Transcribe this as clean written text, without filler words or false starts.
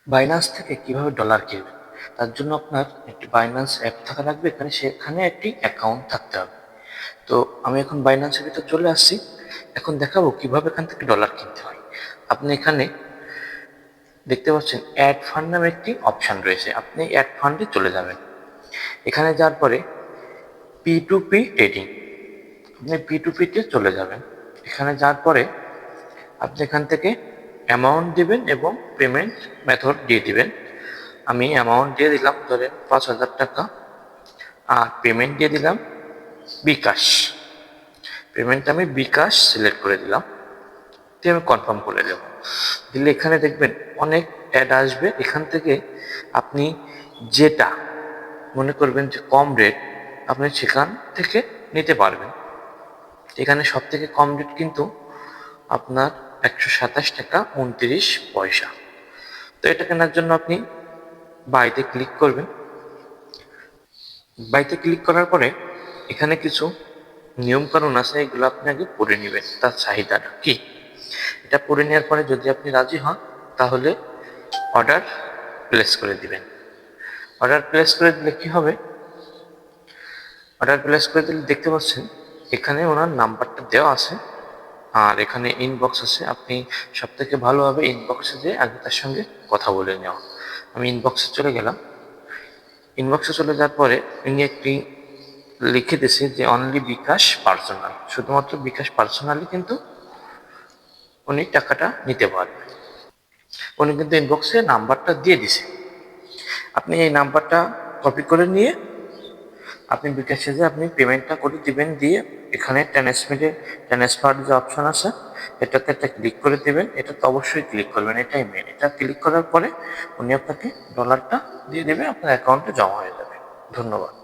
Binance থেকে কিভাবে dollar কিনবেন, তার জন্য আপনার একটি বাইন্যান্স অ্যাপ থাকা লাগবে। সেখানে একটি অ্যাকাউন্ট থাকতে হবে। তো আমি এখন বাইন্যান্সের ভিতর চলে আসছি। এখন দেখাবো কিভাবে এখান থেকে ডলার কিনতে হয়। আপনি এখানে দেখতে পাচ্ছেন অ্যাড ফান্ড নামে একটি অপশান রয়েছে। আপনি অ্যাড ফান্ডে চলে যাবেন। এখানে যাওয়ার পরে পি টু পি ট্রেডিং, আপনি পি টু পিতে চলে যাবেন। এখানে যাওয়ার পরে আপনি এখান থেকে অ্যামাউন্ট দিবেন এবং পেমেন্ট মেথড দিয়ে দিবেন। আমি অ্যামাউন্ট দিয়ে দিলাম ধরেন 5,000 টাকা, আর পেমেন্ট দিয়ে দিলাম বিকাশ। পেমেন্ট আমি বিকাশ সিলেক্ট করে দিলাম, দিয়ে আমি কনফার্ম করে দেব। দিলে এখানে দেখবেন অনেক অ্যাড আসবে। এখান থেকে আপনি যেটা মনে করবেন যে কম রেট, আপনি সেখান থেকে নিতে পারবেন। এখানে সব থেকে কম রেট কিন্তু আপনার 127 টাকা 29 পয়সা। তো এটা কেনার জন্য আপনি বাইতে ক্লিক করবেন। বাইতে ক্লিক করার পরে এখানে কিছু নিয়মকানুন আছে, এগুলো আপনি আগে পড়ে নেবেন, তার চাহিদাটা কি। এটা পড়ে নেওয়ার পরে যদি আপনি রাজি হন তাহলে অর্ডার প্লেস করে দিবেন। অর্ডার প্লেস করে দিলে কি হবে, অর্ডার প্লেস করে দিলে দেখতে পাচ্ছেন এখানে ওনার নাম্বারটা দেওয়া আছে, আর এখানে ইনবক্স আছে। আপনি সব থেকে ভালো হবে ইনবক্সে যেয়ে আগে তার সঙ্গে কথা বলে নেওয়া। আমি ইনবক্সে চলে গেলাম। ইনবক্সে চলে যাওয়ার পরে উনি একটি লিখে দিয়েছে যে অনলি বিকাশ পার্সোনাল, শুধুমাত্র বিকাশ পার্সোনালি কিন্তু উনি টাকাটা নিতে পারবে। উনি কিন্তু ইনবক্সে নাম্বারটা দিয়ে দিছে। আপনি এই নাম্বারটা কপি করে নিয়ে আপনি বিকাশে যে আপনি পেমেন্টটা করে দিবেন, দিয়ে এখানে ট্রান্সফার যে অপশন আছে এটাতে একটা ক্লিক করে দিবেন। এটা তো অবশ্যই ক্লিক করবেন, এটাই মেন। এটা ক্লিক করার পরে উনি আপনাকে ডলারটা দিয়ে দেবে, আপনার অ্যাকাউন্টে জমা হয়ে যাবে। ধন্যবাদ।